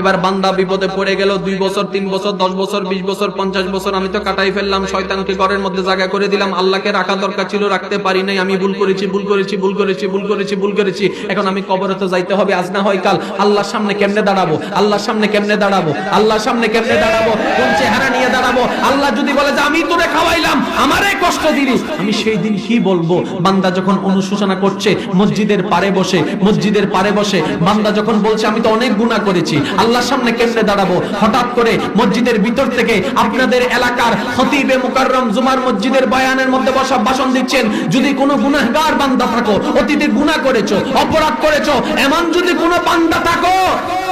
এবার বান্দা বিপদে পড়ে গেল, 2 বছর 3 বছর 10 বছর 20 বছর 50 বছর আমি তো কাটাই ফেললাম, শয়তানকে ঘরের মধ্যে জায়গা করে দিলাম, আল্লাহকে রাখা দরকার ছিল, রাখতে পারি নাই, আমি ভুল করেছি ভুল করেছি ভুল করেছি ভুল করেছি ভুল করেছি। এখন আমি কবরে তো যাইতে হবে, আজ না হয় কাল। আল্লাহর সামনে কেমনে দাঁড়াবো? আল্লাহর সামনে কেমনে দাঁড়াবো? আল্লাহর সামনে কেমনে দাঁড়াবো? কোন চেহারা নিয়ে দাঁড়াবো? আল্লাহ যদি বলে যে আমি তোরে খাওয়াইলাম, আমারে কষ্ট দিলি, আমি সেই দিন কি বলবো? বান্দা যখন অনুশোচনা করছে মসজিদের পারে বসে, মসজিদের পারে বসে বান্দা যখন বলছে আমি তো অনেক গুনাহ করেছি, আল্লাহর সামনে কেমনে দাঁড়াবো? হঠাৎ করে মসজিদের ভিতর থেকে আপনাদের এলাকার খতিবে মুকাররম জুমার মসজিদের বয়ানের মধ্যে বসা ভাষণ দিচ্ছেন, যদি কোনো গুনাহগার বান্দা থাকো, অতীতে গুনাহ করেছো, অপরাধ করেছো, এমন যদি কোনো বান্দা থাকো,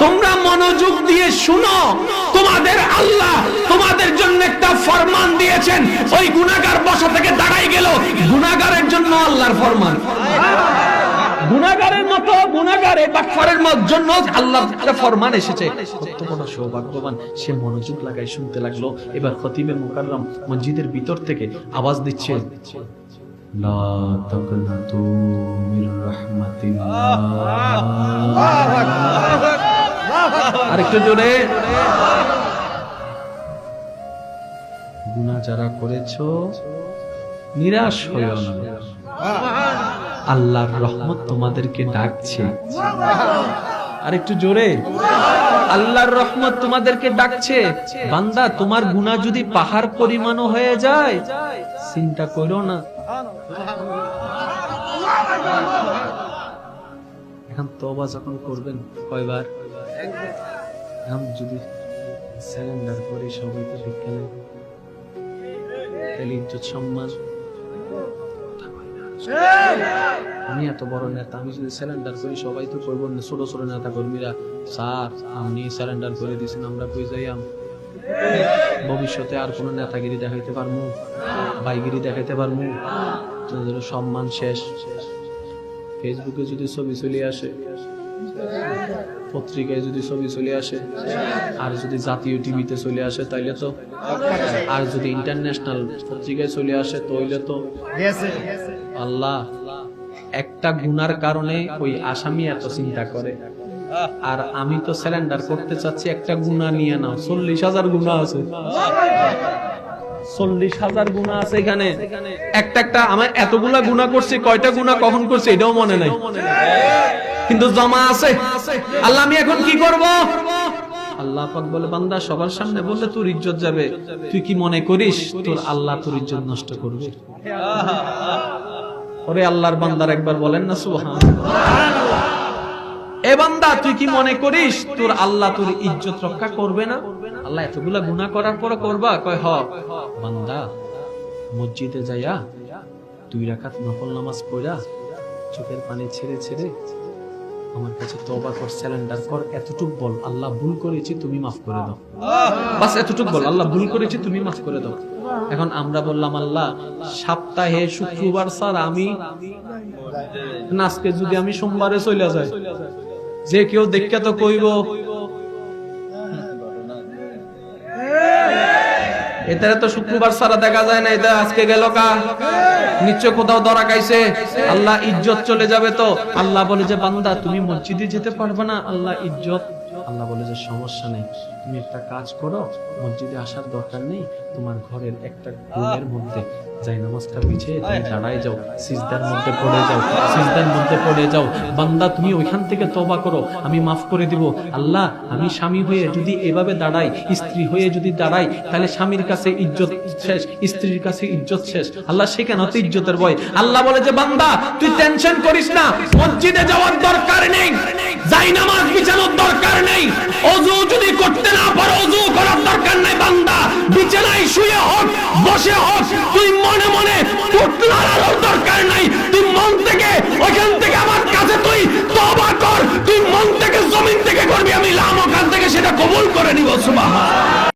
তোমরা মনোযোগ দিয়ে শুনো, তোমাদের আল্লাহ তোমাদের জন্য একটা ফরমান দিয়েছেন। ওই গুনাহগার বসা থেকে দাঁড়াই গেল, গুনাহগারের জন্য আল্লাহর ফরমান, গুনাহগারের মতো গুনাহগারে বাটফারের জন্য আল্লাহর একটা ফরমান এসেছে। কত বড় সৌভাগ্যবান সে, মনোযোগ লাগাই শুনতে লাগলো। এবার খতিবে মুকাররম মসজিদের ভিতর থেকে আওয়াজ দিচ্ছে, লা তাকনাতু মির রাহমাতিল্লাহ। আরেকটু জোরে, গুনাহ যারা করেছো নিরাশ হইও না, আল্লাহর রহমত তোমাদেরকে ডাকছে। আরেকটু জোরে, আল্লাহর রহমত তোমাদেরকে ডাকছে। বান্দা তোমার গুনাহ যদি পাহাড় পরিমাণও হয়ে যায়, চিন্তা করো না। এখন তওবা যখন করবেন কয়বার? এখন যদি সারেন্ডার করে সবাই তো বিকেলে তাহলে ইজ্জত সম্মান, আমি এত বড় নেতা, আমি যদি সারেন্ডার করি সবাই তো করবো, ছোট ছোট নেতা কর্মীরা স্যার আপনি সারেন্ডার করে দিয়েছেন, আমরা কই যাইয়াম? ভবিষ্যতে আর কোন নেতাগিরি দেখাইতে পারবো, বাইগিরি দেখাইতে পারবো? সম্মান শেষ। ফেসবুকে যদি ছবি চলে আসে, পত্রিকায় যদি ছবি চলে আসে, আর যদি জাতীয় টিভিতে চলে আসে তাইলে তো, আর যদি ইন্টারন্যাশনাল পত্রিকায় চলে আসে তাইলে তো আল্লাহ, একটা গুনার কারণে ওই আসামি এত চিন্তা করে, আর আমি তো সারেন্ডার করতে চাচ্ছি একটা গুনাহ নিয়ে নাও, 40,000 গুনাহ আছে, 40,000 গুনাহ আছে এখানে। একটা আমার এতগুলা গুনাহ করছি, কয়টা গুনাহ কখন করছি এটাও মনে নাই, কিন্তু জমা আছে। আল্লাহ আমি এখন কি করব? আল্লাহ পাক বলে, বান্দা সবার সামনে বললে তোর ইজ্জত যাবে, তুই কি মনে করিস তোর আল্লাহ তোর ইজ্জত নষ্ট করবে? ওরে আল্লাহর বান্দার একবার বলেন না সুবহানাল্লাহ। এ বান্দা তুই কি মনে করিস তোর আল্লাহ তোর ইজ্জত রক্ষা করবে না? আল্লাহ এতগুলা গুনাহ করার পর করবা? কয় হ। বান্দা মসজিদে যাইয়া 2 রাকাত নফল নামাজ পড়া চোখের পানি ছেড়ে ছেড়ে আমার কাছে তওবা কর, সারেন্ডার কর, এতটুক বল, আল্লাহ ভুল করেছি তুমি মাফ করে দাও। বাস এতটুক বল, আল্লাহ ভুল করেছি তুমি মাফ করে দাও। এখন আমরা বললাম আল্লাহ সপ্তাহে শুক্রবার স্যার আমি আজকে যদি আমি সোমবারে চলে যাই, যে কেউ দেখে তো কইব এটা তো শুক্রবার সারা দেখা যায় না, এটা আজকে গেল কা, নিশ্চয় কোথাও ধরা খাইছে, আল্লাহ ইজ্জত চলে যাবে। তো আল্লাহ বলে যে বান্দা তুমি মসজিদে যেতে পারবে না, আল্লাহ ইজ্জত। আল্লাহ বলে যে সমস্যা নেই, তুমি একটা কাজ করো, মসজিদে আসার দরকার নেই, তোমার ঘরের একটা রুমের মধ্যে যাই নামাজটা বিছিয়ে তুমি দাঁড়ায় যাও, সিজদার মধ্যে পড়ে যাও, সিজদার মধ্যে পড়ে যাও। বান্দা তুমি ওইখান থেকে তওবা করো, আমি মাফ করে দিব। আল্লাহ আমি স্বামী হয়ে যদি এভাবে দাঁড়াই, স্ত্রী হয়ে যদি দাঁড়াই, তাহলে স্বামীর কাছে ইজ্জত শেষ, স্ত্রীর কাছে ইজ্জত শেষ। আল্লাহ সেখানে তো ইজ্জতের ভয়। আল্লাহ বলে যে বান্দা তুই টেনশন করিস না, মসজিদে যাওয়ার দরকার নেই, যাই নামাজ বিছানোর দরকার নেই, ওযু যদি করতে না পারো ওযু করার দরকার নাই। বান্দা বিছানায় শুয়ে হোক বসে হোক, তুই মনে মনে টুটলার দরকার নাই, তুই মন থেকে ওইখান থেকে আমার কাছে তুই তওবা কর, তুই মন থেকে জমিন থেকে করবি, আমি লাম ওখান থেকে সেটা কবুল করে নিব। সুবহানাল্লাহ।